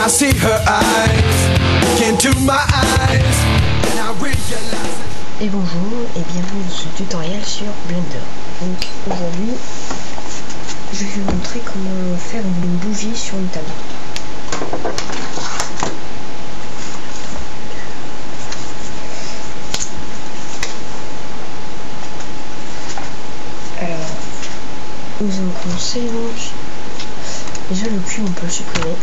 I see her eyes look into my eyes and I realize. Et bonjour et bienvenue dans ce tutoriel sur Blender. Donc aujourd'hui je vais vous montrer comment faire une bougie sur une table. Alors nous allons commencer donc. Déjà le cube on peut le supprimer.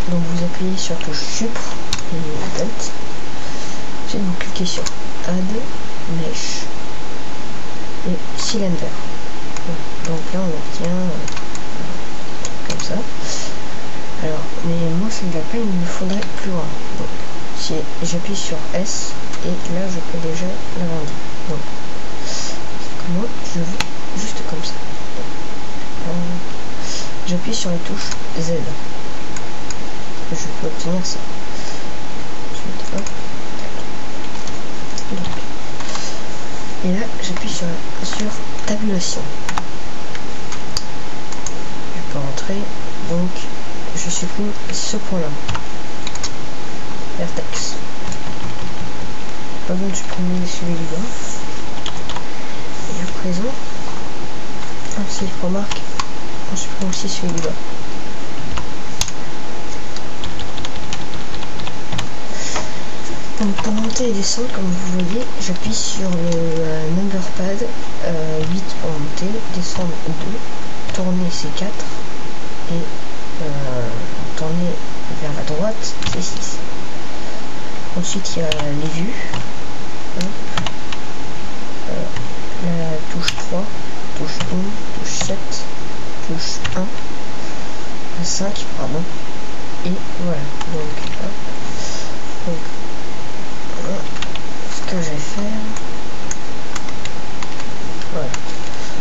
Donc vous appuyez sur touche Supr et Alt. Ensuite vous cliquez sur Add, Mesh et Cylinder. Donc là on obtient comme ça. Alors mais moi ça ne va pas, il me faudrait plus grand. Donc si j'appuie sur S et là je peux déjà l'agrandir. Donc moi je veux juste comme ça. J'appuie sur la touche Z. Je peux obtenir ça. Ensuite, hop. Donc. Et là, j'appuie sur tabulation. Je peux rentrer. Donc, je supprime ce point-là. Vertex. Pas besoin de supprimer celui du bas. Et à présent, si je remarque, on supprime aussi celui du bas. Donc pour monter et descendre, comme vous voyez, j'appuie sur le number pad 8 pour monter, descendre 2, tourner c'est 4 et tourner vers la droite c'est 6. Ensuite il y a les vues, la touche 3, touche 1, touche 7, touche 1, 5 pardon, et voilà. Donc ce que je vais faire, voilà.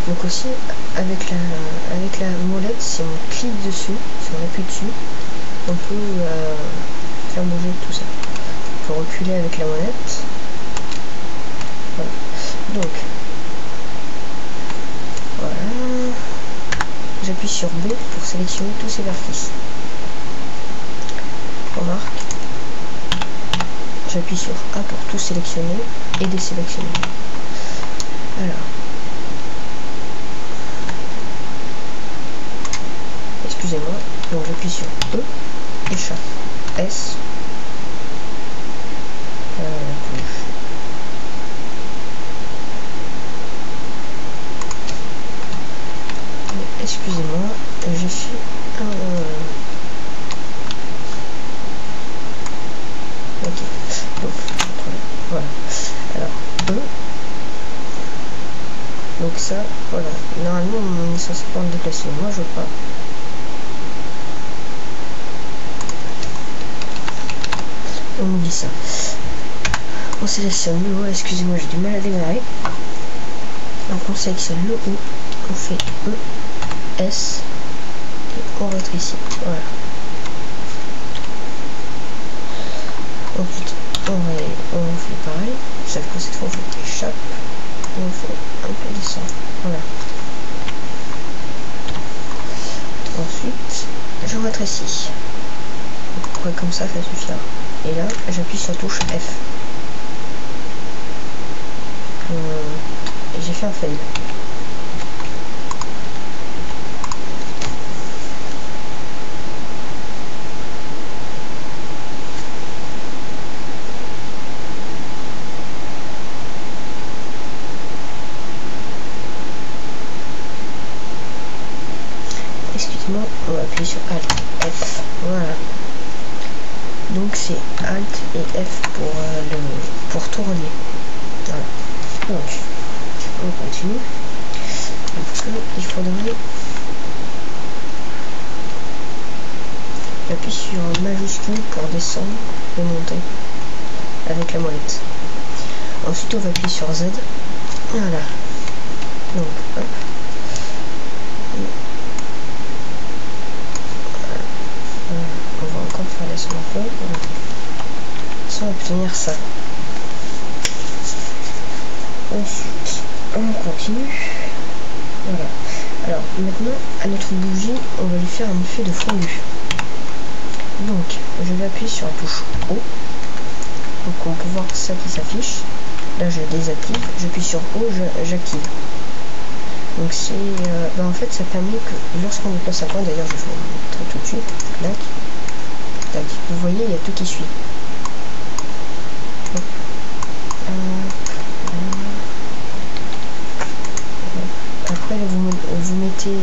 Donc aussi avec la molette, si on clique dessus, si on appuie dessus, on peut faire bouger tout ça. On peut reculer avec la molette. Voilà. Donc voilà, j'appuie sur B pour sélectionner tous ces vertices. Remarque. J'appuie sur A pour tout sélectionner et désélectionner. Alors, excusez-moi, donc j'appuie sur E, échappe, S, excusez-moi, j'ai fait un... Ok, donc voilà. Alors donc ça, voilà. Normalement on est censé pouvoir le déplacer. Moi je veux pas. On oublie ça. On sélectionne le haut. Excusez-moi, j'ai du mal à démarrer. Donc on sélectionne le haut. On fait E, S et on rétrécit. Voilà. Ensuite, on fait pareil, sauf que cette fois on fait échappe et on fait un peu descendre. Voilà. Ensuite, je rétrécis. Ouais, comme ça suffira. Et là, j'appuie sur la touche F. Et j'ai fait un fail. On va appuyer sur Alt, F, voilà. Donc c'est Alt et F pour tourner. Voilà. Donc on continue. Donc il faudrait appuyer sur majuscule pour descendre et monter avec la molette. Ensuite on va appuyer sur Z. Voilà. Donc hop. On va encore faire descendre un peu sans obtenir ça. Ensuite, on continue. Voilà. Alors maintenant, à notre bougie, on va lui faire un effet de fondu. Donc, je vais appuyer sur la touche O. Donc on peut voir ça qui s'affiche. Là je désactive, j'appuie sur O, j'active. Donc c'est en fait ça permet que lorsqu'on déplace un point, d'ailleurs je vais vous montrer tout de suite, tac, tac, vous voyez il y a tout qui suit. Hop. Après vous mettez,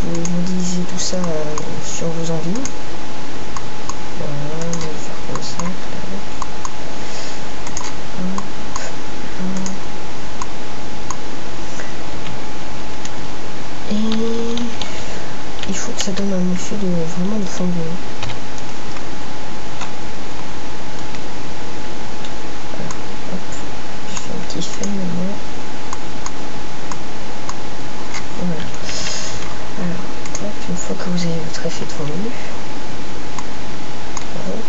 vous modélisez tout ça sur vos envies. Voilà, on va faire comme ça. Et il faut que ça donne un effet de vraiment de fondu. Alors, hop, je fais un petit fait maintenant. Voilà. Alors, hop, une fois que vous avez votre effet de fondu, hop.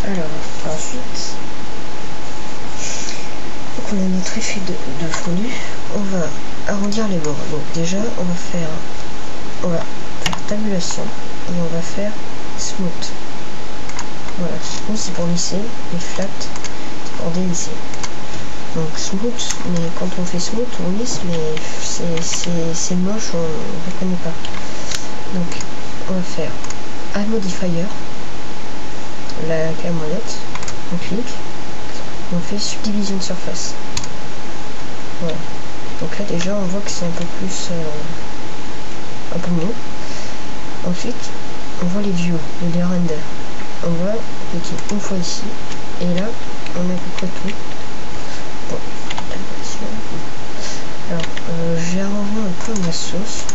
Alors, ensuite, donc on a notre effet de fondu, on va arrondir les bords. Donc déjà, on va faire tabulation et on va faire smooth. Voilà, smooth c'est pour lisser et flat c'est pour délisser. Donc smooth, mais quand on fait smooth, on lisse, mais c'est moche, on ne reconnaît pas. Donc on va faire add modifier, la molette, on clique, on fait subdivision de surface. Voilà. Donc là déjà on voit que c'est un peu plus un peu mieux. Ensuite on voit les views, les render. On va cliquer une fois ici et là on a à peu près tout. Bon, alors j'ai arrangé un peu ma sauce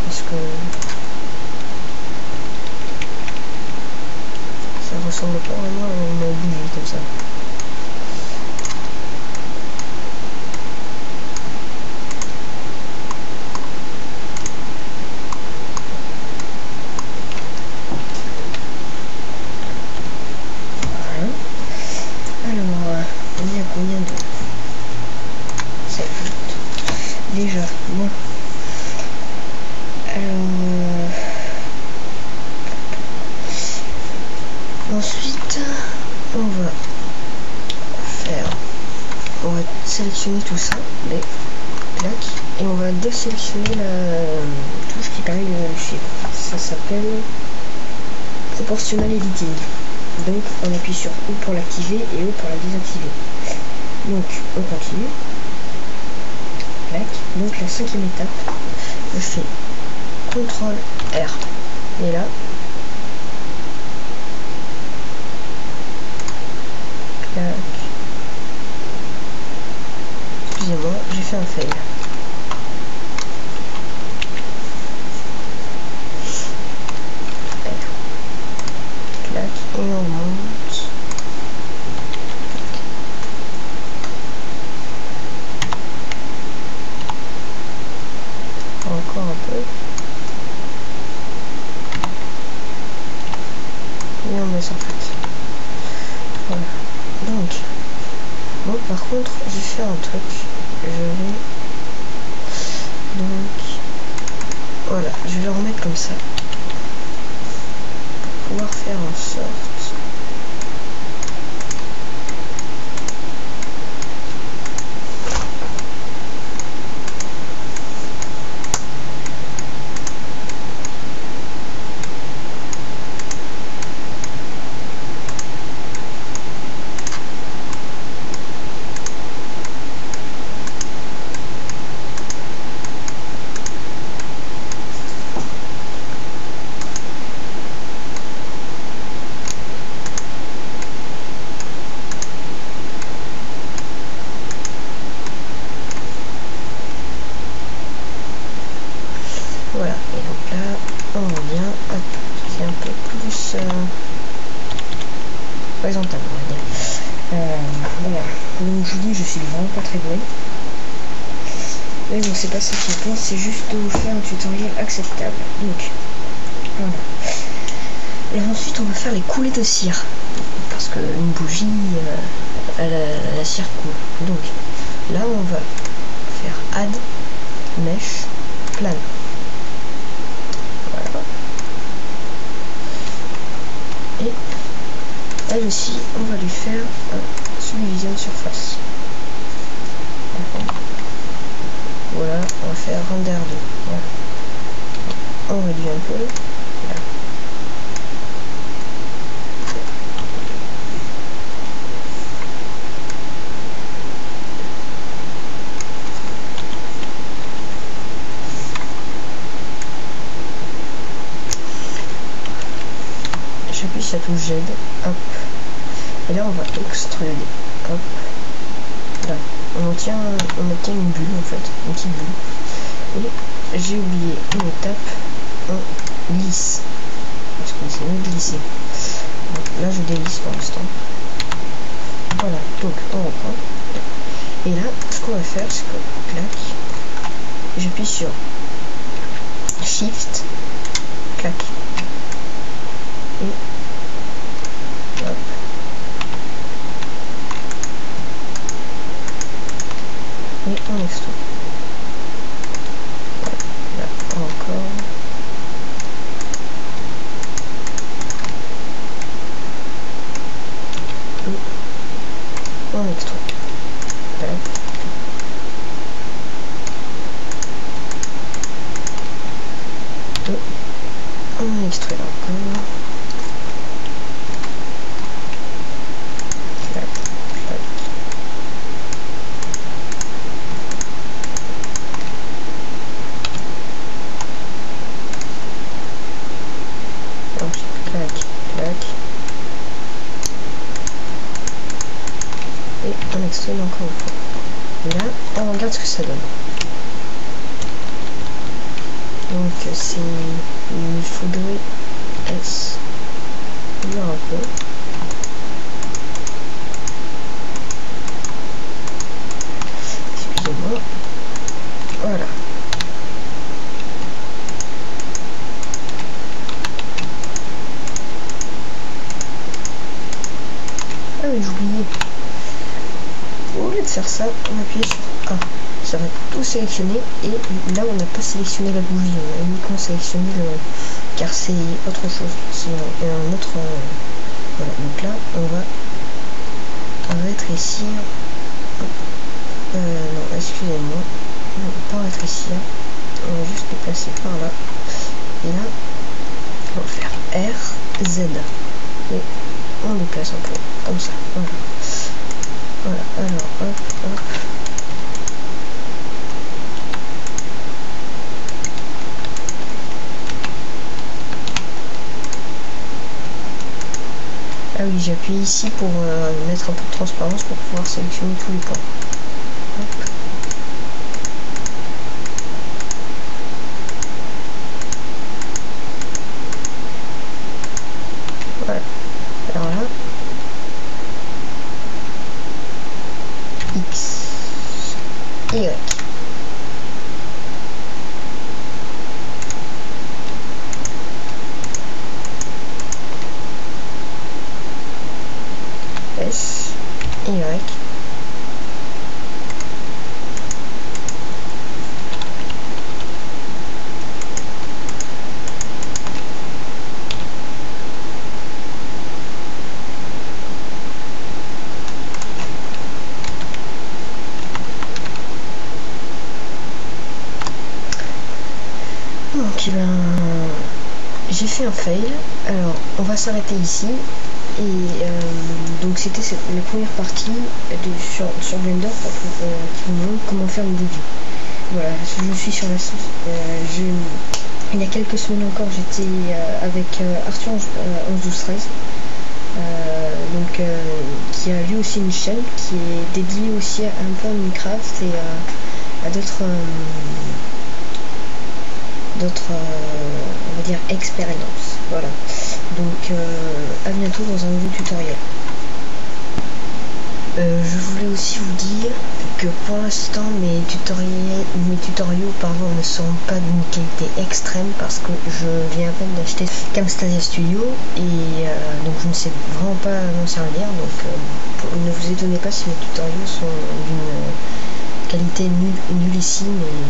parce que ça ressemble pas vraiment à une bougie comme ça. Combien de 7 minutes déjà. Bon, alors ensuite on va sélectionner tout ça, les plaques, et on va désélectionner la touche qui permet de le suivre. Ça s'appelle proportional editing. Donc on appuie sur O pour l'activer et O pour la désactiver. Donc on continue. Plaque. Donc la 5e étape, je fais CTRL R. Et là, clac. Excusez-moi, j'ai fait un fail. Clac. Et on monte. Encore un peu. Et on met ça en fait. Voilà. Donc, bon, par contre, j'ai fait un truc. Je vais donc, voilà, je vais le remettre comme ça pour pouvoir faire en sorte voilà, et donc là on revient à c'est un peu plus présentable, on va dire. Voilà, donc je vous dis, je suis vraiment pas très doué, mais bon, c'est pas ça qui compte, c'est juste de vous faire un tutoriel acceptable. Donc voilà, et ensuite on va faire les coulées de cire, parce qu'une bougie la cire coule. Donc là on va faire add mesh plane. Voilà. Et elle aussi, on va lui faire subdivision de surface. Voilà, on va faire render 2. Voilà. On réduit un peu. Voilà. J'appuie sur la touche Z, hop, et là on va extruder, hop, là, on obtient une bulle en fait, une petite bulle, et j'ai oublié une étape, on glisse, parce que c'est mieux de glisser, donc là je déglisse pour l'instant, voilà, donc on reprend, et là ce qu'on va faire c'est que, clac, j'appuie sur Shift, clac, et hop. Et on extrude. Là encore. Et on extrude. Tac. Et on extrude encore. Et on extrude encore une fois. Et là, on regarde ce que ça donne. Donc c'est... il faudrait ouvrir un peu. Excusez-moi. Voilà. Ah oui, j'ai oublié. Au lieu de faire ça, on appuie sur A. Ça va tout sélectionner et là on n'a pas sélectionné la bougie, on a uniquement sélectionné le... car c'est autre chose. C'est un autre... Voilà, donc là on va rétrécir. Non, excusez-moi. On va pas rétrécir. On va juste déplacer par là. Et là, on va faire R, Z. Et on déplace un peu, comme ça. Voilà. Voilà, alors, hop, hop. Ah oui, j'appuie ici pour mettre un peu de transparence pour pouvoir sélectionner tous les points. Hop. Voilà. Alors là, X, Y. S, Y. Donc j'ai fait un fail, alors on va s'arrêter ici et donc c'était la première partie sur Blender qui vous montre comment faire une bougie. Voilà, je suis sur la il y a quelques semaines encore j'étais avec Arthur 111213 qui a lui aussi une chaîne qui est dédiée aussi un peu à Minecraft et à d'autres on va dire expériences. Voilà, donc à bientôt dans un nouveau tutoriel. Je voulais aussi vous dire que pour l'instant mes tutoriaux ne seront pas d'une qualité extrême parce que je viens à peine d'acheter Camtasia Studio et donc je ne sais vraiment pas m'en servir, donc ne vous étonnez pas si mes tutoriaux sont d'une qualité nullissime et